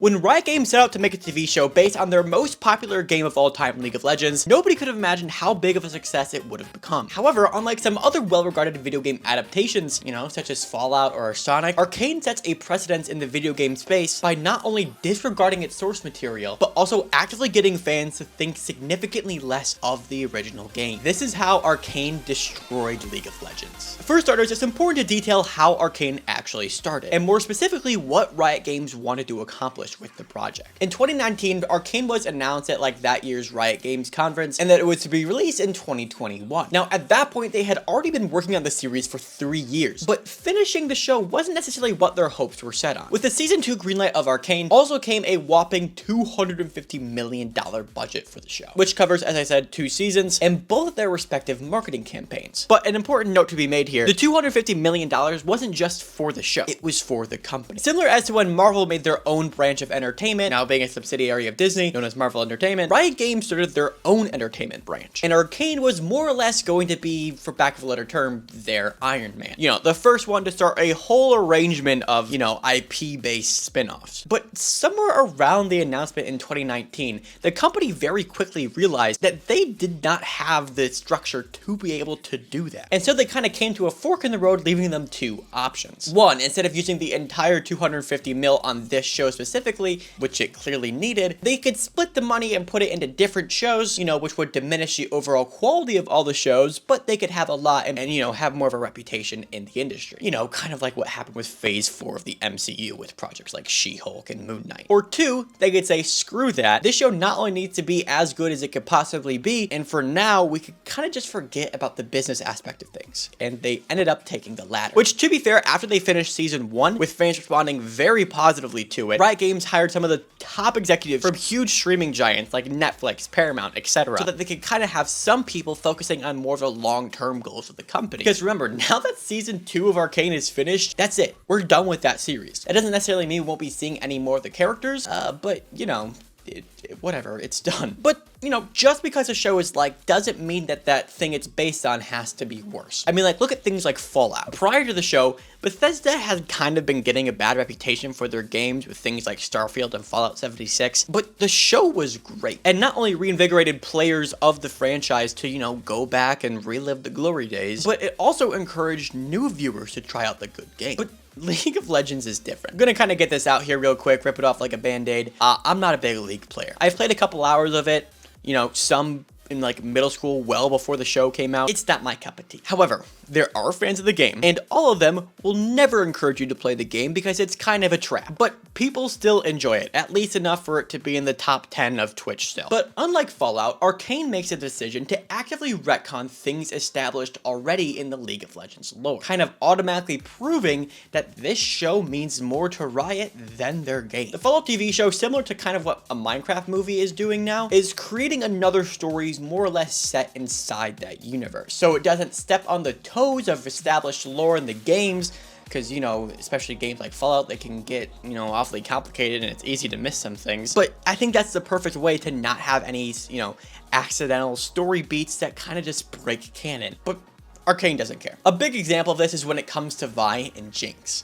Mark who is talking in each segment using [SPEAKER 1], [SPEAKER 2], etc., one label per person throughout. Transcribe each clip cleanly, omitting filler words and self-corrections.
[SPEAKER 1] When Riot Games set out to make a TV show based on their most popular game of all time, League of Legends, nobody could have imagined how big of a success it would have become. However, unlike some other well-regarded video game adaptations, such as Fallout or Sonic, Arcane sets a precedence in the video game space by not only disregarding its source material, but also actively getting fans to think significantly less of the original game. This is how Arcane destroyed League of Legends. For starters, it's important to detail how Arcane actually started, and more specifically, what Riot Games wanted to accomplish with the project. In 2019, Arcane was announced at that year's Riot Games conference, and that it was to be released in 2021. Now, at that point, they had already been working on the series for 3 years, but finishing the show wasn't necessarily what their hopes were set on. With the season 2 greenlight of Arcane, also came a whopping $250 million budget for the show, which covers, as I said, 2 seasons and both of their respective marketing campaigns. But an important note to be made here, the $250 million wasn't just for the show, it was for the company. Similar as to when Marvel made their own branch of entertainment, now being a subsidiary of Disney, known as Marvel Entertainment, Riot Games started their own entertainment branch. And Arcane was more or less going to be, for lack of a better term, their Iron Man. The first one to start a whole arrangement of, IP-based spin-offs. But somewhere around the announcement in 2019, the company very quickly realized that they did not have the structure to be able to do that. And so they kind of came to a fork in the road, leaving them 2 options. One, instead of using the entire $250 million on this show specifically, which it clearly needed, they could split the money and put it into different shows, which would diminish the overall quality of all the shows, but they could have a lot and have more of a reputation in the industry. Kind of like what happened with Phase 4 of the MCU with projects like She-Hulk and Moon Knight. Or 2, they could say, screw that, this show not only needs to be as good as it could possibly be, and for now, we could kind of just forget about the business aspect of things. And they ended up taking the latter. Which, to be fair, after they finished season 1, with fans responding very positively to it, Riot Games hired some of the top executives from huge streaming giants like Netflix, Paramount, etc. so that they could kind of have some people focusing on more of the long-term goals of the company. Because remember, now that season 2 of Arcane is finished, that's it. We're done with that series. It doesn't necessarily mean we won't be seeing any more of the characters, but whatever, it's done. But, just because a show is doesn't mean that that thing it's based on has to be worse. I mean, look at things like Fallout. Prior to the show, Bethesda has kind of been getting a bad reputation for their games with things like Starfield and Fallout 76, but the show was great, and not only reinvigorated players of the franchise to, go back and relive the glory days, but it also encouraged new viewers to try out the good game. But League of Legends is different. I'm gonna kind of get this out here real quick, rip it off like a band-aid. I'm not a big League player. I've played a couple hours of it, some in middle school, well before the show came out. It's not my cup of tea. However, there are fans of the game, and all of them will never encourage you to play the game because it's kind of a trap. But people still enjoy it, at least enough for it to be in the top 10 of Twitch still. But unlike Fallout, Arcane makes a decision to actively retcon things established already in the League of Legends lore, kind of automatically proving that this show means more to Riot than their game. The Fallout TV show, similar to kind of what a Minecraft movie is doing now, is creating another story more or less set inside that universe, so it doesn't step on the toes of established lore in the games, because especially games like Fallout, they can get awfully complicated and it's easy to miss some things. But I think that's the perfect way to not have any accidental story beats that kind of just break canon. But Arcane doesn't care. A big example of this is when it comes to Vi and Jinx,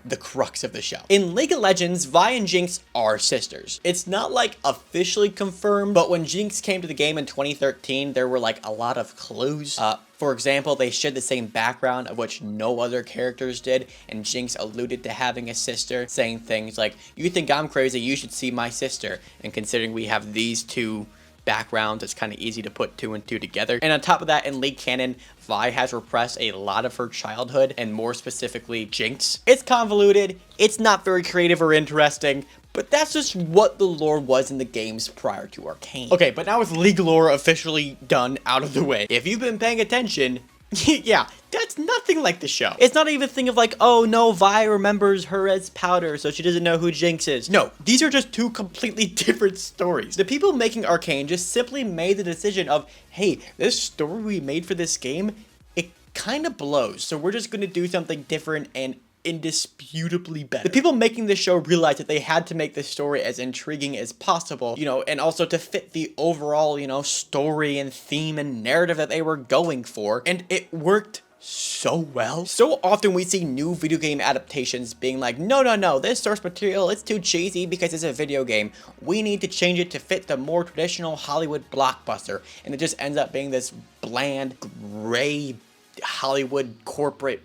[SPEAKER 1] the crux of the show. In League of Legends, Vi and Jinx are sisters. It's not officially confirmed, but when Jinx came to the game in 2013, there were a lot of clues. For example, they shared the same background, of which no other characters did, and Jinx alluded to having a sister, saying things like, "You think I'm crazy, you should see my sister." And considering we have these 2 backgrounds, it's kind of easy to put 2 and 2 together. And on top of that, in League canon, Vi has repressed a lot of her childhood, and more specifically, Jinx. It's convoluted, it's not very creative or interesting, but that's just what the lore was in the games prior to Arcane. Okay, but now with League lore officially done out of the way, if you've been paying attention, yeah, that's nothing like the show. It's not even a thing of oh no, Vi remembers her as Powder, so she doesn't know who Jinx is. No, these are just 2 completely different stories. The people making Arcane just simply made the decision of, hey, this story we made for this game, it kind of blows, so we're just gonna do something different and indisputably better. The people making this show realized that they had to make this story as intriguing as possible, and also to fit the overall, story and theme and narrative that they were going for, and it worked so well. So often we see new video game adaptations being like, no, this source material, it's too cheesy because it's a video game. We need to change it to fit the more traditional Hollywood blockbuster. And it just ends up being this bland, gray Hollywood corporate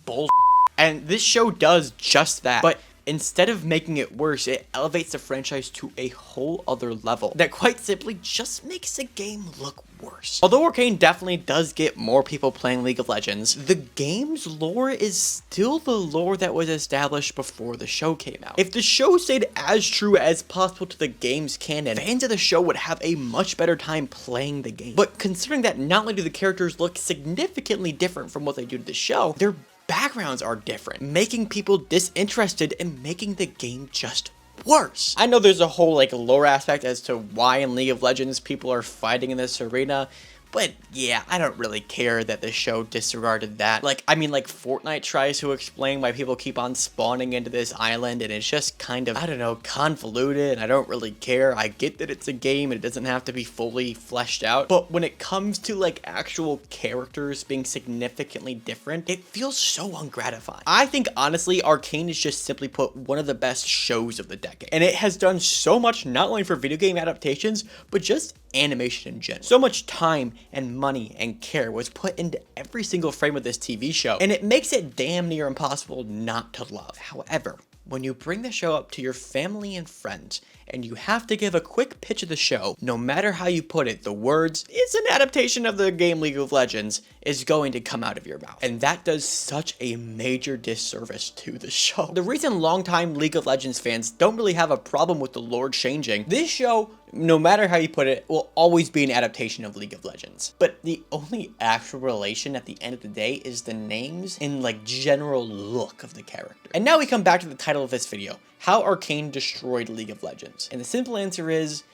[SPEAKER 1] bullshit. And this show does just that. But instead of making it worse, it elevates the franchise to a whole other level that quite simply just makes the game look worse. Although Arcane definitely does get more people playing League of Legends, the game's lore is still the lore that was established before the show came out. If the show stayed as true as possible to the game's canon, fans of the show would have a much better time playing the game. But considering that not only do the characters look significantly different from what they do to the show, their backgrounds are different, making people disinterested and making the game just worse. I know there's a whole lore aspect as to why in League of Legends people are fighting in this arena, but yeah, I don't really care that the show disregarded that. Fortnite tries to explain why people keep on spawning into this island, and it's just kind of, I don't know, convoluted, and I don't really care. I get that it's a game, and it doesn't have to be fully fleshed out, but when it comes to, actual characters being significantly different, it feels so ungratifying. I think, honestly, Arcane is just simply put one of the best shows of the decade, and it has done so much not only for video game adaptations, but just animation in general. So much time and money and care was put into every single frame of this TV show, and it makes it damn near impossible not to love. However, when you bring the show up to your family and friends, and you have to give a quick pitch of the show, no matter how you put it, the words, "It's an adaptation of the game League of Legends," is going to come out of your mouth. And that does such a major disservice to the show. The reason longtime League of Legends fans don't really have a problem with the lore changing, this show, no matter how you put it, will always be an adaptation of League of Legends. But the only actual relation at the end of the day is the names and general look of the character. And now we come back to the title of this video, how Arcane destroyed League of Legends. And the simple answer is,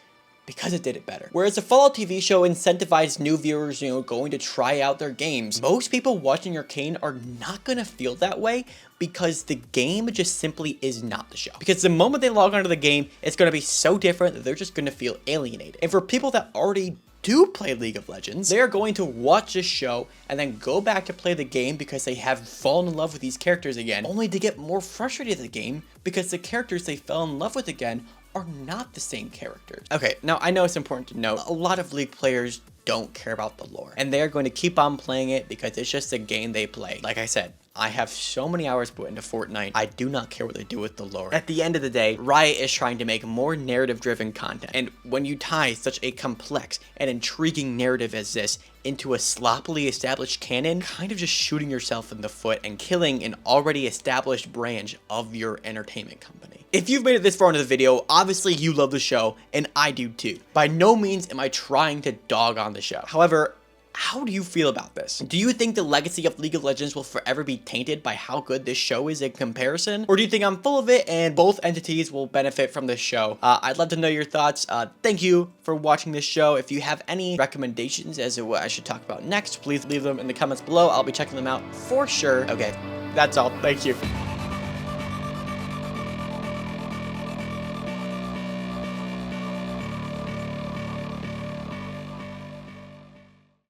[SPEAKER 1] because it did it better. Whereas the Fallout TV show incentivized new viewers, going to try out their games, most people watching Arcane are not gonna feel that way because the game just simply is not the show. Because the moment they log onto the game, it's gonna be so different that they're just gonna feel alienated. And for people that already do play League of Legends, they're going to watch this show and then go back to play the game because they have fallen in love with these characters again, only to get more frustrated at the game because the characters they fell in love with again are not the same characters. Okay, now I know it's important to note, a lot of League players don't care about the lore, and they're going to keep on playing it because it's just a game they play. Like I said, I have so many hours put into Fortnite, I do not care what they do with the lore. At the end of the day, Riot is trying to make more narrative-driven content, and when you tie such a complex and intriguing narrative as this into a sloppily established canon, kind of just shooting yourself in the foot and killing an already established branch of your entertainment company. If you've made it this far into the video, obviously you love the show, and I do too. By no means am I trying to dog on the show. However, how do you feel about this? Do you think the legacy of League of Legends will forever be tainted by how good this show is in comparison? Or do you think I'm full of it and both entities will benefit from this show? I'd love to know your thoughts. Thank you for watching this show. If you have any recommendations as to what I should talk about next, please leave them in the comments below. I'll be checking them out for sure. Okay, that's all. Thank you.